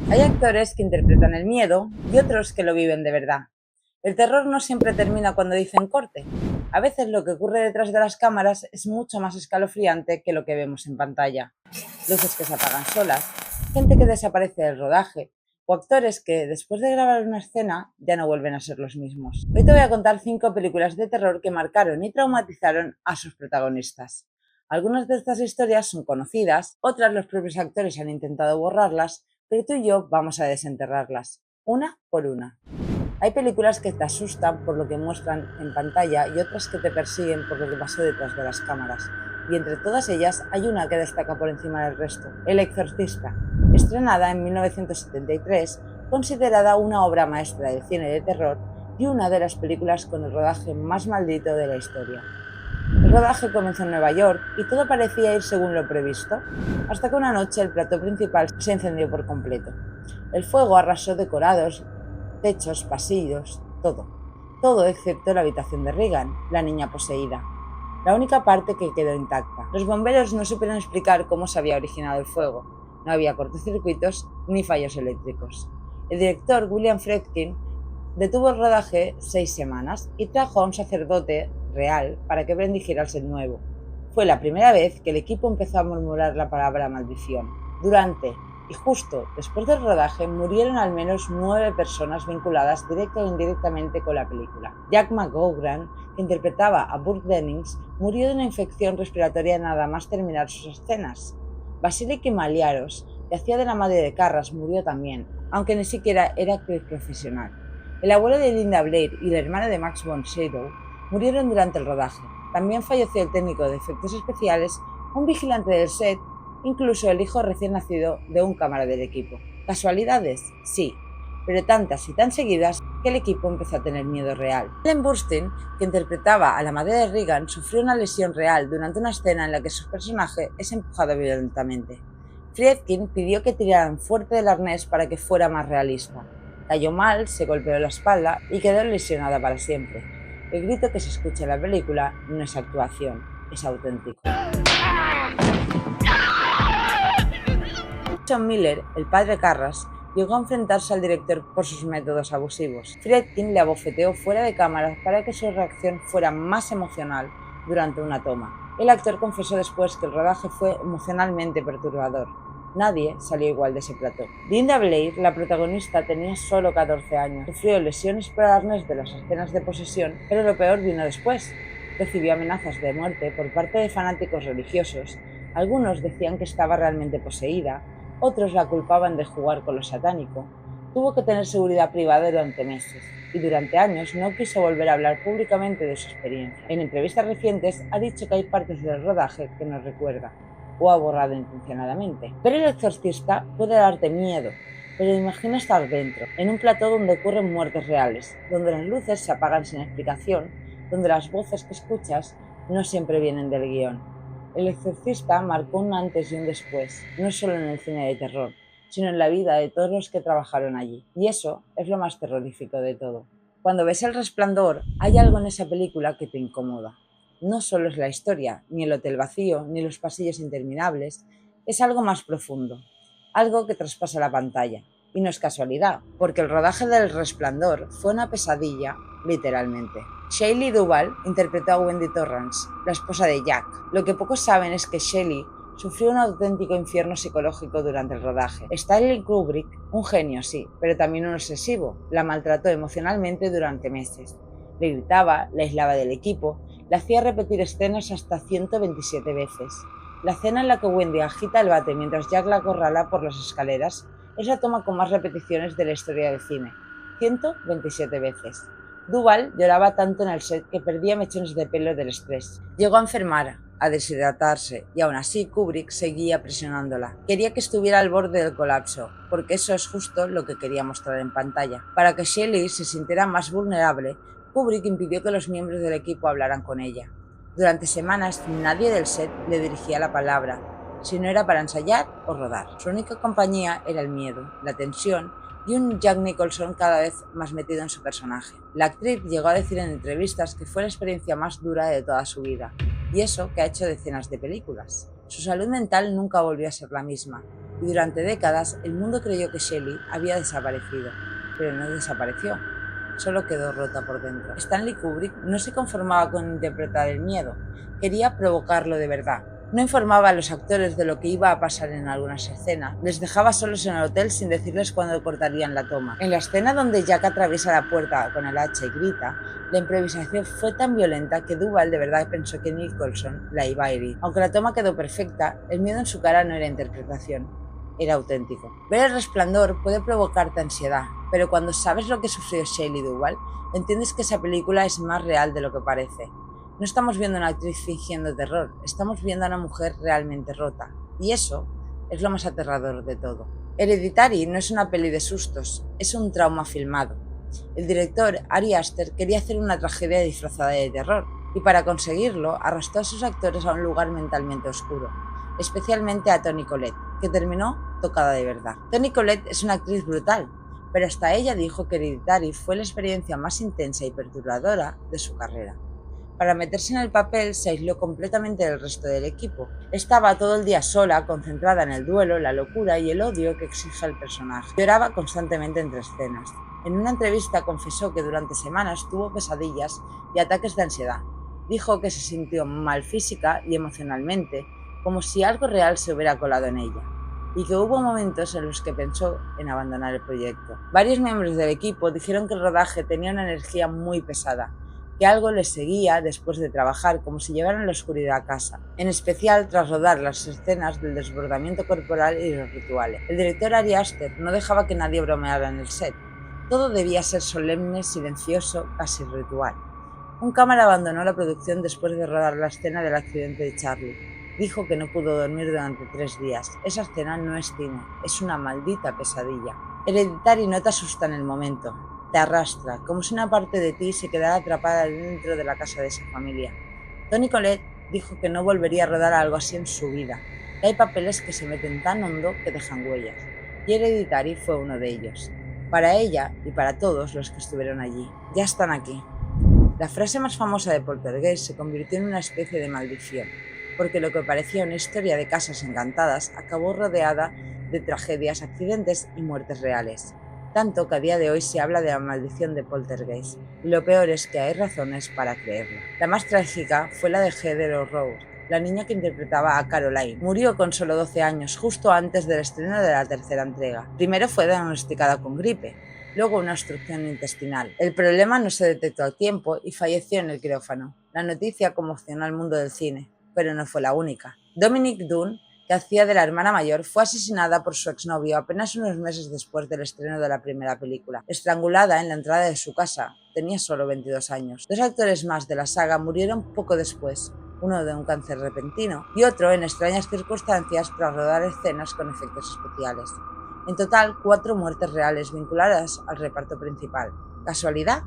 Hay actores que interpretan el miedo y otros que lo viven de verdad. El terror no siempre termina cuando dicen corte. A veces lo que ocurre detrás de las cámaras es mucho más escalofriante que lo que vemos en pantalla. Luces que se apagan solas, gente que desaparece del rodaje o actores que después de grabar una escena ya no vuelven a ser los mismos. Hoy te voy a contar 5 películas de terror que marcaron y traumatizaron a sus protagonistas. Algunas de estas historias son conocidas, otras los propios actores han intentado borrarlas, pero tú y yo vamos a desenterrarlas, una por una. Hay películas que te asustan por lo que muestran en pantalla y otras que te persiguen por lo que pasó detrás de las cámaras. Y entre todas ellas hay una que destaca por encima del resto, El Exorcista, estrenada en 1973, considerada una obra maestra del cine de terror y una de las películas con el rodaje más maldito de la historia. El rodaje comenzó en Nueva York y todo parecía ir según lo previsto, hasta que una noche el plató principal se encendió por completo. El fuego arrasó decorados, techos, pasillos, todo. Todo excepto la habitación de Regan, la niña poseída. La única parte que quedó intacta. Los bomberos no supieron explicar cómo se había originado el fuego. No había cortocircuitos ni fallos eléctricos. El director William Friedkin detuvo el rodaje 6 semanas y trajo a un sacerdote real para que bendijera el set nuevo. Fue la primera vez que el equipo empezó a murmurar la palabra maldición. Durante y justo después del rodaje murieron al menos 9 personas vinculadas directa o indirectamente con la película. Jack McGowan, que interpretaba a Burke Dennings, murió de una infección respiratoria nada más terminar sus escenas. Vasiliki Maliaros, que hacía de la madre de Carras, murió también, aunque ni siquiera era actriz profesional. El abuelo de Linda Blair y la hermana de Max von Sydow murieron durante el rodaje. También falleció el técnico de efectos especiales, un vigilante del set, incluso el hijo recién nacido de un cámara del equipo. ¿Casualidades? Sí, pero tantas y tan seguidas que el equipo empezó a tener miedo real. Ellen Burstyn, que interpretaba a la madre de Regan, sufrió una lesión real durante una escena en la que su personaje es empujado violentamente. Friedkin pidió que tiraran fuerte del arnés para que fuera más realista. Cayó mal, se golpeó la espalda y quedó lesionada para siempre. El grito que se escucha en la película no es actuación, es auténtico. John Miller, el padre Carras, llegó a enfrentarse al director por sus métodos abusivos. Friedkin le abofeteó fuera de cámara para que su reacción fuera más emocional durante una toma. El actor confesó después que el rodaje fue emocionalmente perturbador. Nadie salió igual de ese plató. Linda Blair, la protagonista, tenía solo 14 años. Sufrió lesiones por arnés de las escenas de posesión, pero lo peor vino después. Recibió amenazas de muerte por parte de fanáticos religiosos. Algunos decían que estaba realmente poseída, otros la culpaban de jugar con lo satánico. Tuvo que tener seguridad privada durante meses y durante años no quiso volver a hablar públicamente de su experiencia. En entrevistas recientes ha dicho que hay partes del rodaje que no recuerda o ha borrado intencionadamente. Pero El Exorcista puede darte miedo, pero imagina estar dentro, en un plató donde ocurren muertes reales, donde las luces se apagan sin explicación, donde las voces que escuchas no siempre vienen del guión. El Exorcista marcó un antes y un después, no solo en el cine de terror, sino en la vida de todos los que trabajaron allí. Y eso es lo más terrorífico de todo. Cuando ves El Resplandor, hay algo en esa película que te incomoda. No solo es la historia, ni el hotel vacío, ni los pasillos interminables, es algo más profundo, algo que traspasa la pantalla. Y no es casualidad, porque el rodaje del Resplandor fue una pesadilla, literalmente. Shelley Duvall interpretó a Wendy Torrance, la esposa de Jack. Lo que pocos saben es que Shelley sufrió un auténtico infierno psicológico durante el rodaje. Stanley Kubrick, un genio sí, pero también un obsesivo, la maltrató emocionalmente durante meses. Le gritaba, la aislaba del equipo, la hacía repetir escenas hasta 127 veces. La escena en la que Wendy agita el bate mientras Jack la acorrala por las escaleras es la toma con más repeticiones de la historia del cine, 127 veces. Duvall lloraba tanto en el set que perdía mechones de pelo del estrés. Llegó a enfermar, a deshidratarse, y aún así Kubrick seguía presionándola. Quería que estuviera al borde del colapso, porque eso es justo lo que quería mostrar en pantalla. Para que Shelley se sintiera más vulnerable, Kubrick impidió que los miembros del equipo hablaran con ella. Durante semanas nadie del set le dirigía la palabra, si no era para ensayar o rodar. Su única compañía era el miedo, la tensión y un Jack Nicholson cada vez más metido en su personaje. La actriz llegó a decir en entrevistas que fue la experiencia más dura de toda su vida, y eso que ha hecho decenas de películas. Su salud mental nunca volvió a ser la misma. y durante décadas el mundo creyó que Shelley había desaparecido, pero no desapareció, solo quedó rota por dentro. Stanley Kubrick no se conformaba con interpretar el miedo, quería provocarlo de verdad. No informaba a los actores de lo que iba a pasar en algunas escenas, les dejaba solos en el hotel sin decirles cuándo cortarían la toma. En la escena donde Jack atraviesa la puerta con el hacha y grita, la improvisación fue tan violenta que Duvall de verdad pensó que Nicholson la iba a herir. Aunque la toma quedó perfecta, el miedo en su cara no era interpretación, era auténtico. Ver El Resplandor puede provocarte ansiedad, pero cuando sabes lo que sufrió Shelley Duvall, entiendes que esa película es más real de lo que parece. No estamos viendo a una actriz fingiendo terror, estamos viendo a una mujer realmente rota. Y eso es lo más aterrador de todo. Hereditary no es una peli de sustos, es un trauma filmado. El director, Ari Aster, quería hacer una tragedia disfrazada de terror, y para conseguirlo arrastró a sus actores a un lugar mentalmente oscuro, especialmente a Toni Collette, que terminó tocada de verdad. Toni Collette es una actriz brutal, pero hasta ella dijo que Hereditary fue la experiencia más intensa y perturbadora de su carrera. Para meterse en el papel se aisló completamente del resto del equipo. Estaba todo el día sola, concentrada en el duelo, la locura y el odio que exige el personaje. Lloraba constantemente entre escenas. En una entrevista confesó que durante semanas tuvo pesadillas y ataques de ansiedad. Dijo que se sintió mal física y emocionalmente, como si algo real se hubiera colado en ella, y que hubo momentos en los que pensó en abandonar el proyecto. Varios miembros del equipo dijeron que el rodaje tenía una energía muy pesada, que algo les seguía después de trabajar, como si llevaran la oscuridad a casa, en especial tras rodar las escenas del desbordamiento corporal y los rituales. El director Ari Aster no dejaba que nadie bromeara en el set. Todo debía ser solemne, silencioso, casi ritual. Un cámara abandonó la producción después de rodar la escena del accidente de Charlie. Dijo que no pudo dormir durante 3 días. Esa escena no es cine, es una maldita pesadilla. Hereditary no te asusta en el momento, te arrastra, como si una parte de ti se quedara atrapada dentro de la casa de esa familia. Toni Collette dijo que no volvería a rodar algo así en su vida, que hay papeles que se meten tan hondo que dejan huellas, y Hereditary fue uno de ellos. Para ella y para todos los que estuvieron allí. Ya están aquí. La frase más famosa de Poltergeist se convirtió en una especie de maldición, porque lo que parecía una historia de casas encantadas acabó rodeada de tragedias, accidentes y muertes reales. Tanto que a día de hoy se habla de la maldición de Poltergeist, y lo peor es que hay razones para creerlo. La más trágica fue la de Heather O'Rourke, la niña que interpretaba a Caroline. Murió con solo 12 años, justo antes del estreno de la tercera entrega. Primero fue diagnosticada con gripe, luego una obstrucción intestinal. El problema no se detectó a tiempo y falleció en el quirófano. La noticia conmocionó al mundo del cine, pero no fue la única. Dominique Dunne, que hacía de la hermana mayor, fue asesinada por su exnovio apenas unos meses después del estreno de la primera película, estrangulada en la entrada de su casa. Tenía solo 22 años. 2 actores más de la saga murieron poco después, uno de un cáncer repentino y otro en extrañas circunstancias tras rodar escenas con efectos especiales. En total, 4 muertes reales vinculadas al reparto principal. ¿Casualidad?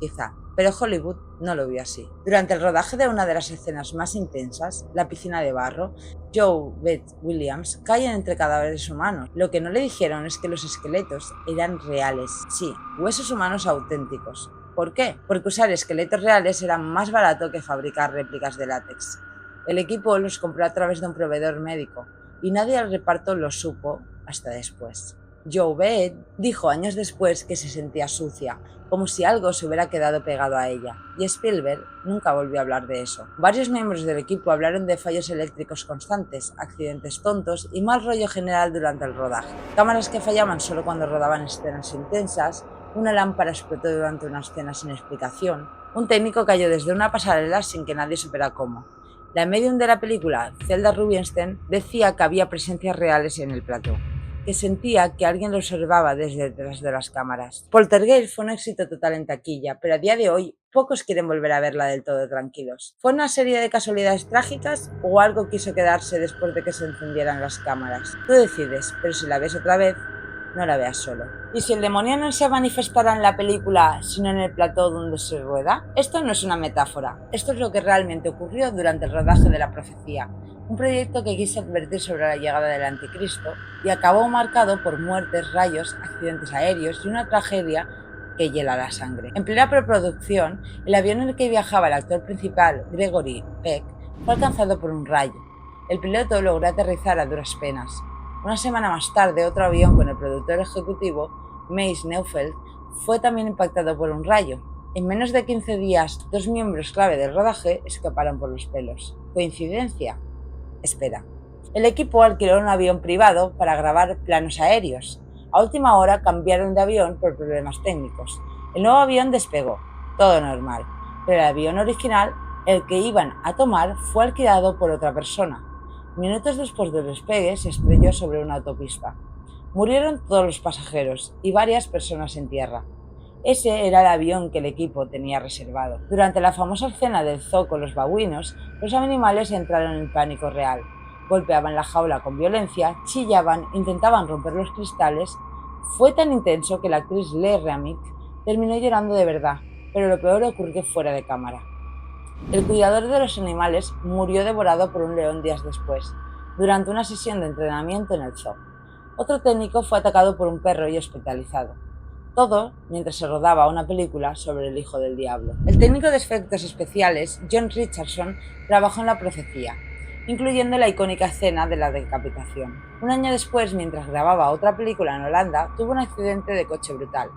Quizá, pero Hollywood no lo vio así. Durante el rodaje de una de las escenas más intensas, la piscina de barro, Joe Beth Williams cae entre cadáveres humanos. Lo que no le dijeron es que los esqueletos eran reales. Sí, huesos humanos auténticos. ¿Por qué? Porque usar esqueletos reales era más barato que fabricar réplicas de látex. El equipo los compró a través de un proveedor médico, y nadie al reparto lo supo hasta después. Joe Beth dijo años después que se sentía sucia, como si algo se hubiera quedado pegado a ella, y Spielberg nunca volvió a hablar de eso. Varios miembros del equipo hablaron de fallos eléctricos constantes, accidentes tontos y mal rollo general durante el rodaje. Cámaras que fallaban solo cuando rodaban escenas intensas, una lámpara explotó durante una escena sin explicación, un técnico cayó desde una pasarela sin que nadie supiera cómo. La medium de la película, Zelda Rubinstein, decía que había presencias reales en el plató, que sentía que alguien lo observaba desde detrás de las cámaras. Poltergeist fue un éxito total en taquilla, pero a día de hoy pocos quieren volver a verla del todo tranquilos. ¿Fue una serie de casualidades trágicas o algo quiso quedarse después de que se encendieran las cámaras? Tú decides, pero si la ves otra vez, no la veas solo. ¿Y si el demonio no se manifestará en la película, sino en el plató donde se rueda? Esto no es una metáfora, esto es lo que realmente ocurrió durante el rodaje de La Profecía, un proyecto que quiso advertir sobre la llegada del anticristo y acabó marcado por muertes, rayos, accidentes aéreos y una tragedia que hiela la sangre. En plena preproducción, el avión en el que viajaba el actor principal, Gregory Peck, fue alcanzado por un rayo. El piloto logró aterrizar a duras penas. Una semana más tarde, otro avión con el productor ejecutivo, Mace Neufeld, fue también impactado por un rayo. En menos de 15 días, dos miembros clave del rodaje escaparon por los pelos. ¿Coincidencia? Espera. El equipo alquiló un avión privado para grabar planos aéreos. A última hora cambiaron de avión por problemas técnicos. El nuevo avión despegó, todo normal, pero el avión original, el que iban a tomar, fue alquilado por otra persona. Minutos después del despegue se estrelló sobre una autopista. Murieron todos los pasajeros y varias personas en tierra. Ese era el avión que el equipo tenía reservado. Durante la famosa escena del zoo con los babuinos, los animales entraron en pánico real. Golpeaban la jaula con violencia, chillaban, intentaban romper los cristales. Fue tan intenso que la actriz Leigh Ramick terminó llorando de verdad, pero lo peor ocurrió fuera de cámara. El cuidador de los animales murió devorado por un león días después, durante una sesión de entrenamiento en el zoo. Otro técnico fue atacado por un perro y hospitalizado. Todo mientras se rodaba una película sobre el Hijo del Diablo. El técnico de efectos especiales, John Richardson, trabajó en La Profecía, incluyendo la icónica escena de la decapitación. Un año después, mientras grababa otra película en Holanda, tuvo un accidente de coche brutal.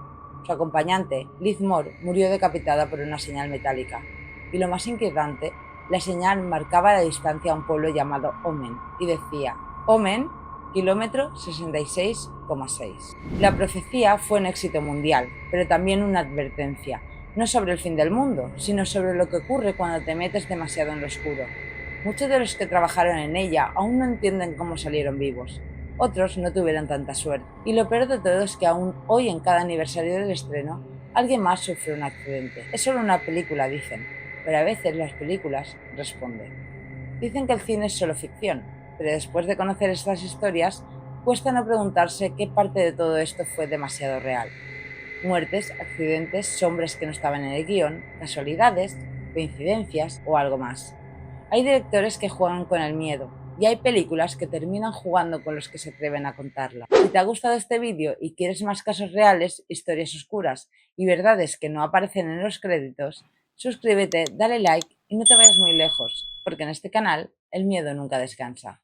Su acompañante, Liz Moore, murió decapitada por una señal metálica. Y lo más inquietante, la señal marcaba la distancia a un pueblo llamado Omen y decía: Omen, kilómetro 66,6. La profecía fue un éxito mundial, pero también una advertencia, no sobre el fin del mundo, sino sobre lo que ocurre cuando te metes demasiado en lo oscuro. Muchos de los que trabajaron en ella aún no entienden cómo salieron vivos. Otros no tuvieron tanta suerte. Y lo peor de todo es que aún hoy, en cada aniversario del estreno, alguien más sufre un accidente. Es solo una película, dicen, pero a veces las películas responden. Dicen que el cine es solo ficción, pero después de conocer estas historias, cuesta no preguntarse qué parte de todo esto fue demasiado real. Muertes, accidentes, hombres que no estaban en el guión, casualidades, coincidencias o algo más. Hay directores que juegan con el miedo y hay películas que terminan jugando con los que se atreven a contarla. Si te ha gustado este vídeo y quieres más casos reales, historias oscuras y verdades que no aparecen en los créditos, suscríbete, dale like y no te vayas muy lejos, porque en este canal el miedo nunca descansa.